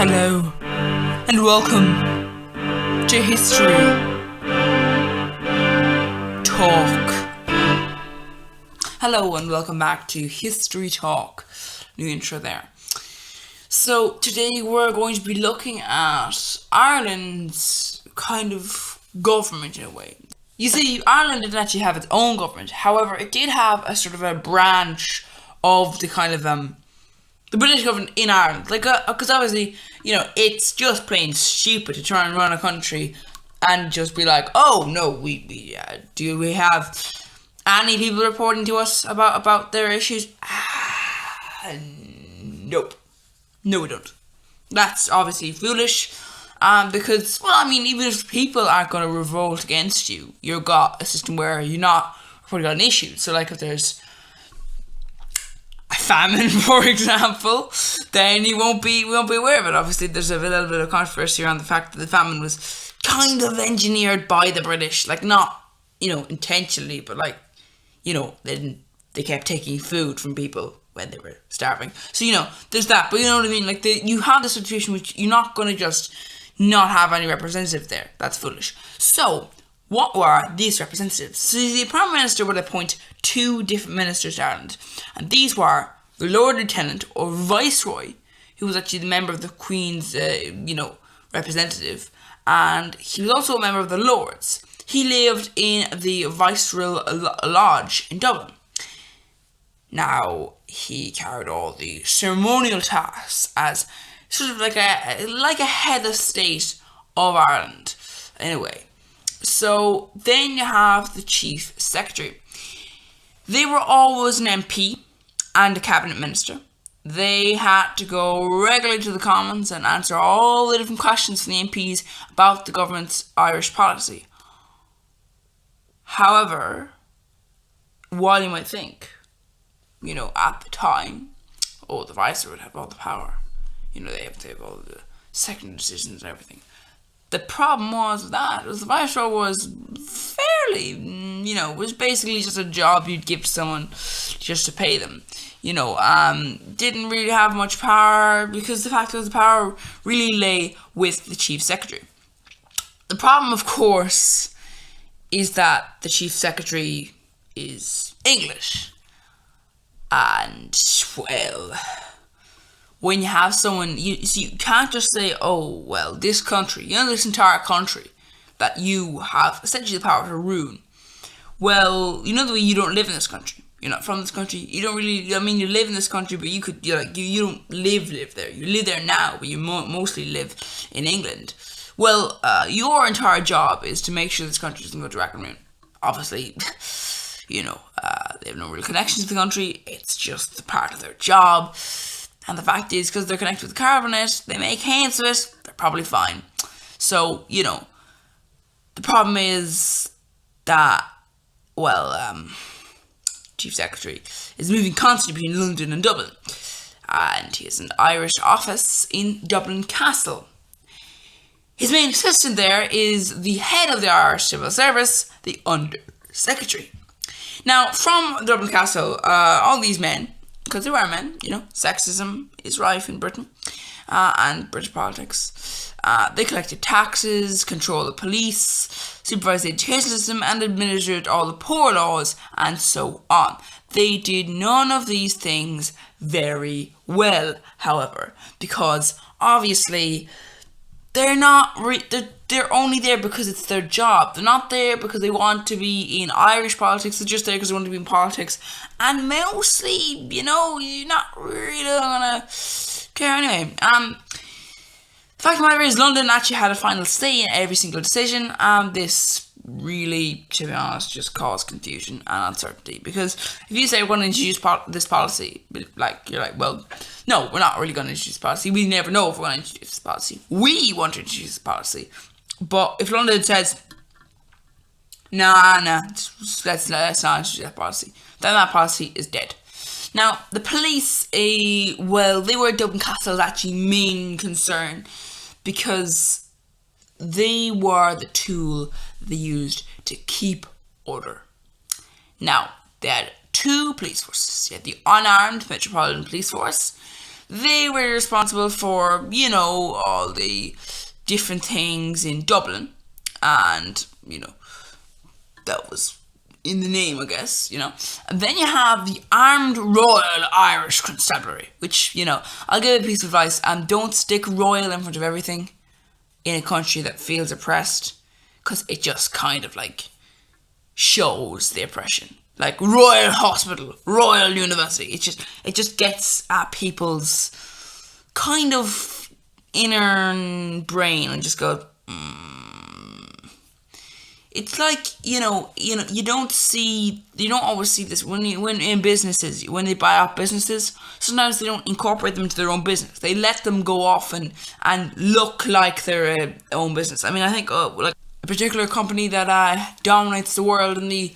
Hello, and welcome to History Talk. Hello, and welcome back to History Talk. New intro there. So, today we're going to be looking at Ireland's kind of government in a way. You see, Ireland didn't actually have its own government. However, it did have a sort of a branch of the kind of the British government in Ireland, because obviously, it's just plain stupid to try and run a country and just be like, oh no, do we have any people reporting to us about their issues? Nope, no we don't. That's obviously foolish, because even if people aren't going to revolt against you, you've got a system where you're not reporting on issues. So if there's a famine, for example, then we won't be aware of it. Obviously, there's a little bit of controversy around the fact that the famine was kind of engineered by the British, not intentionally, but they kept taking food from people when they were starving. So there's that. But you know what I mean. You have the situation which you're not going to just not have any representative there. That's foolish. So what were these representatives? So the Prime Minister would appoint two different ministers to Ireland, and these were the Lord Lieutenant or Viceroy, who was actually the member of the Queen's, representative, and he was also a member of the Lords. He lived in the Viceroyal Lodge in Dublin. Now, he carried all the ceremonial tasks as sort of like a head of state of Ireland, in a way. So then you have the Chief Secretary. They were always an MP and a cabinet minister. They had to go regularly to the Commons and answer all the different questions from the MPs about the government's Irish policy. However, while you might think, at the time, the Viceroy would have all the power. They have to have all the second decisions and everything. The problem was the Viceroy was fairly, was basically just a job you'd give to someone just to pay them. Didn't really have much power because the fact that the power really lay with the Chief Secretary. The problem, of course, is that the Chief Secretary is English. And, when you have someone, you can't just say, this country, this entire country that you have essentially the power to ruin. Well, the way you don't live in this country. You're not from this country. You don't really, you live in this country, but you don't live there. You live there now, but you mostly live in England. Well, your entire job is to make sure this country doesn't go to rack and ruin. Obviously, they have no real connection to the country. It's just the part of their job. And the fact is, because they're connected with the cabinet, they make hands of it, they're probably fine. So, the problem is that, Chief Secretary is moving constantly between London and Dublin. And he has an Irish office in Dublin Castle. His main assistant there is the head of the Irish Civil Service, the Under Secretary. Now, from Dublin Castle, all these men, because they were men, sexism is rife in Britain and British politics. They collected taxes, controlled the police, supervised the education system, and administered all the poor laws, and so on. They did none of these things very well, however, because obviously they're not. They're only there because it's their job. They're not there because they want to be in Irish politics. They're just there because they want to be in politics. And mostly, you're not really gonna care anyway. The fact of the matter is, London actually had a final say in every single decision. This really, to be honest, just caused confusion and uncertainty. Because if you say we're going to introduce this policy, you're like, well, no, we're not really going to introduce this policy. We never know if we're going to introduce this policy. We want to introduce this policy. But if London says, nah, let's not introduce that policy, then that policy is dead. Now, the police, they were Dublin Castle's actually main concern because they were the tool they used to keep order. Now, they had two police forces. You had the unarmed Metropolitan Police Force, they were responsible for, all the different things in Dublin. And, that was in the name, I guess, And then you have the Armed Royal Irish Constabulary, which, I'll give a piece of advice. Don't stick royal in front of everything in a country that feels oppressed, because it just kind of, shows the oppression. Like Royal Hospital, Royal University. It just gets at people's kind of inner brain and just goes, It's like, you don't always see this when in businesses, when they buy up businesses, sometimes they don't incorporate them into their own business. They let them go off and look like their own business. I mean, I think like a particular company that dominates the world in the,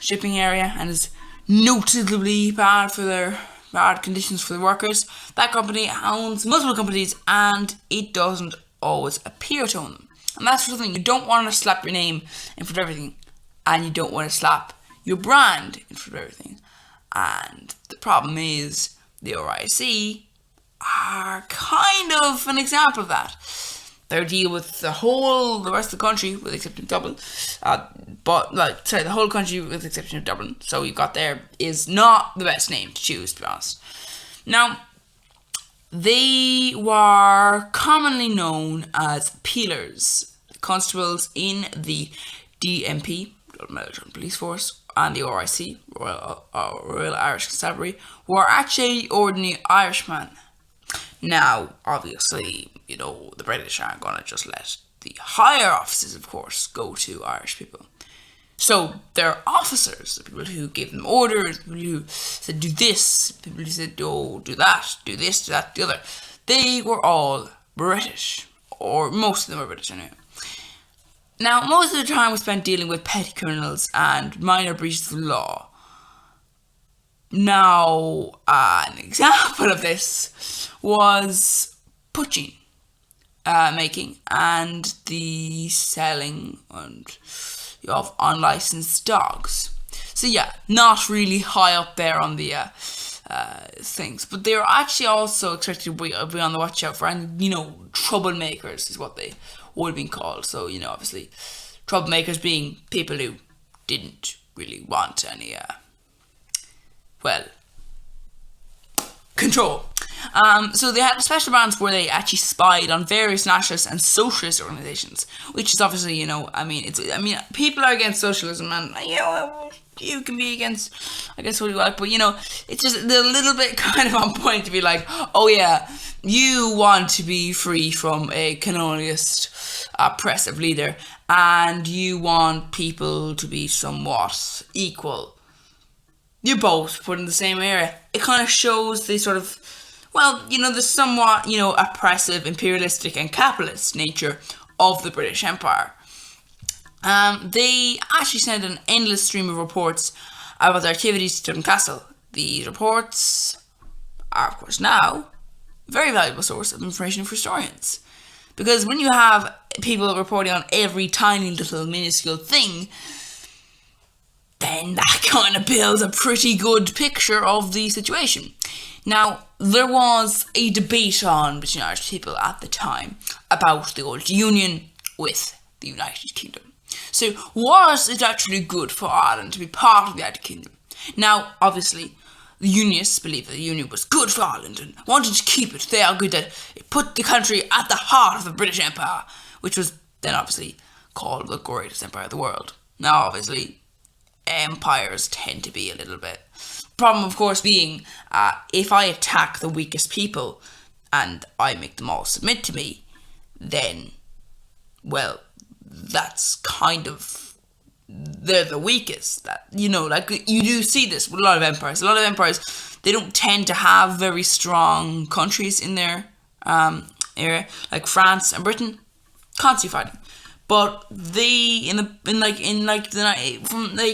shipping area and is noticeably bad for their bad conditions for the workers. That company owns multiple companies and it doesn't always appear to own them. And that's the thing, you don't want to slap your name in front of everything, and you don't want to slap your brand in front of everything. And the problem is, the RIC are kind of an example of that. They deal with the rest of the country, with the exception of Dublin. The whole country with the exception of Dublin. So you've got there is not the best name to choose, to be honest. Now, they were commonly known as peelers, constables in the DMP, Military Police Force, and the RIC, Royal Irish Constabulary, were actually ordinary Irishmen. Now, obviously, the British aren't going to just let the higher offices, of course, go to Irish people. So their officers, the people who gave them orders, people who said do this, people who said do that, do this, do that, the other, they were all British, or most of them were British anyway. Now, most of the time was spent dealing with petty criminals and minor breaches of law. Now, an example of this was poaching, making, and the selling of unlicensed dogs. So yeah, not really high up there on the things, but they're actually also expected to be on the watch out for, and troublemakers is what they would have been called. So obviously, troublemakers being people who didn't really want any control. So they had special branch where they actually spied on various nationalist and socialist organizations, which is obviously, people are against socialism, and you can be against, I guess, what you like, but it's just a little bit kind of on point to be like, oh yeah, you want to be free from a colonialist, oppressive leader, and you want people to be somewhat equal. You're both put in the same area. It kind of shows the sort of, the somewhat, oppressive, imperialistic and capitalist nature of the British Empire. They actually sent an endless stream of reports about their activities to Dublin Castle. These reports are, of course, now a very valuable source of information for historians. Because when you have people reporting on every tiny little minuscule thing, then that kind of builds a pretty good picture of the situation. Now, there was a debate on between Irish people at the time about the old union with the United Kingdom. So, was it actually good for Ireland to be part of the United Kingdom? Now, obviously, the Unionists believed that the Union was good for Ireland and wanted to keep it. They argued that it put the country at the heart of the British Empire, which was then obviously called the greatest empire of the world. Now, obviously, empires tend to be a little bit. Problem, of course, being if I attack the weakest people and I make them all submit to me, then, that's kind of, they're the weakest. That you do see this with a lot of empires. A lot of empires, they don't tend to have very strong countries in their area, like France and Britain, constantly fighting. But they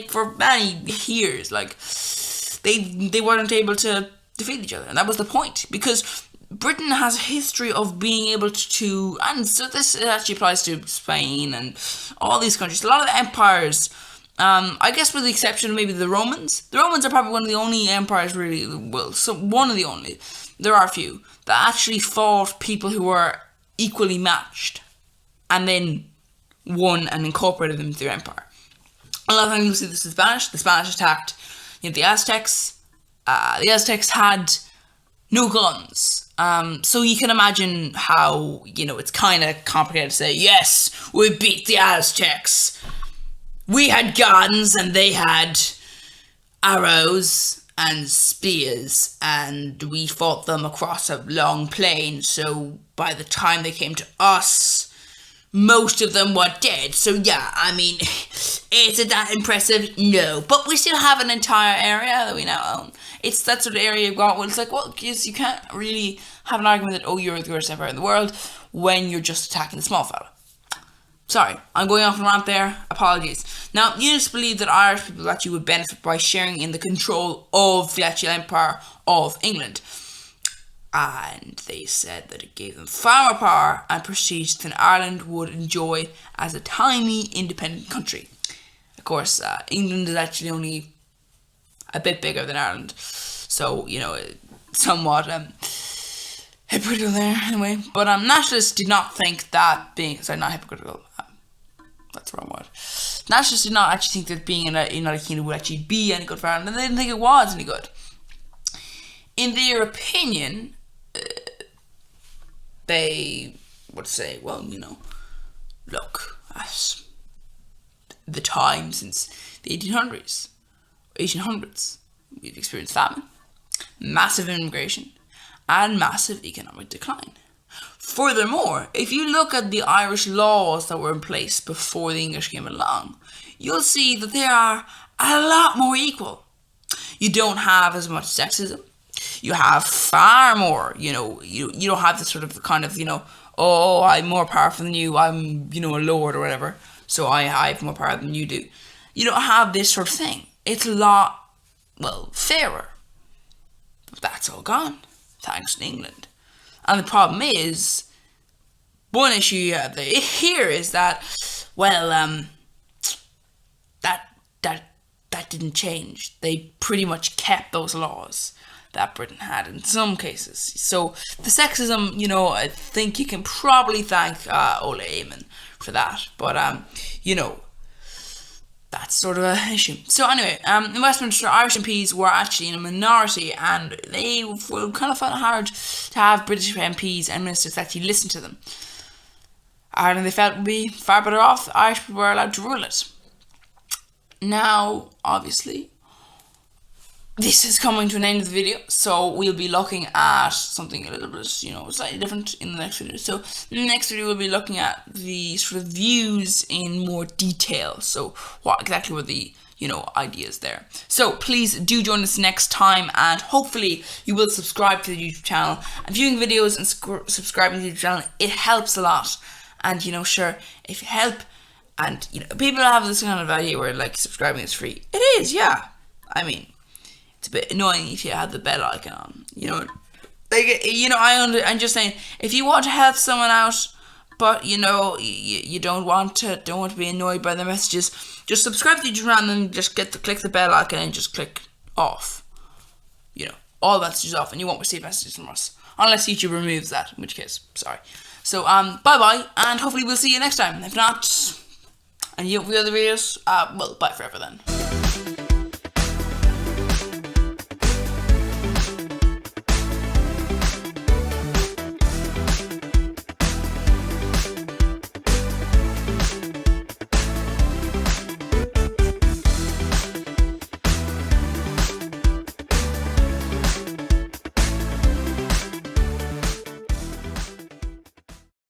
for many years, they weren't able to defeat each other, and that was the point, because Britain has a history of being able to, and so this actually applies to Spain and all these countries. A lot of the empires I guess with the exception of maybe the Romans. The Romans are probably one of the only empires really, well, so one of the only, there are a few, that actually fought people who were equally matched and then won and incorporated them into their empire. A lot of times you'll see this in Spanish. The Spanish attacked, the Aztecs. The Aztecs had no guns. So you can imagine how, it's kind of complicated to say, yes, we beat the Aztecs. We had guns and they had arrows and spears, and we fought them across a long plain. So by the time they came to us, most of them were dead. So yeah, I mean, is it that impressive? No. But we still have an entire area that we now own. It's that sort of area you've got. Well, it's like, well, you can't really have an argument that, you're the greatest empire in the world when you're just attacking the small fella. Sorry, I'm going off on a rant there. Apologies. Now, you just believe that Irish people actually would benefit by sharing in the control of the actual empire of England. And they said that it gave them far more power and prestige than Ireland would enjoy as a tiny independent country. Of course, England is actually only a bit bigger than Ireland, so, somewhat hypocritical there anyway. But nationalists did not think that not hypocritical, that's the wrong word. Nationalists did not actually think that being in a United Kingdom would actually be any good for Ireland, and they didn't think it was any good. In their opinion, they would say, well, look at the time since the 1800s. We've experienced famine, massive immigration, and massive economic decline. Furthermore, if you look at the Irish laws that were in place before the English came along, you'll see that they are a lot more equal. You don't have as much sexism. You have far more, you don't have this sort of kind of, I'm more powerful than you, I'm, a lord or whatever, so I have more power than you do. You don't have this sort of thing. It's a lot, fairer. But that's all gone, thanks to England. And the problem is, one issue you have here is that, that didn't change. They pretty much kept those laws that Britain had in some cases. So the sexism, I think you can probably thank Ola Eamon for that. But, that's sort of an issue. So anyway, in Westminster, Irish MPs were actually in a minority, and they kind of found it hard to have British MPs and ministers actually listen to them. Ireland, they felt, would be far better off if Irish people were allowed to rule it. Now, obviously, this is coming to an end of the video, so we'll be looking at something a little bit, slightly different in the next video. So in the next video, we'll be looking at the sort of views in more detail. So what exactly were the, ideas there. So please do join us next time, and hopefully you will subscribe to the YouTube channel. And viewing videos and subscribing to the YouTube channel, it helps a lot. And, sure, if you help, and, people have this kind of idea where, subscribing is free. It is, yeah. I mean, it's a bit annoying if you have the bell icon on, I'm just saying, if you want to help someone out, but, you don't want to be annoyed by the messages, just subscribe to YouTube channel and just click the bell icon and just click off. All messages off, and you won't receive messages from us. Unless YouTube removes that, in which case, sorry. So, bye-bye, and hopefully we'll see you next time. If not, and you have the other videos, bye forever then.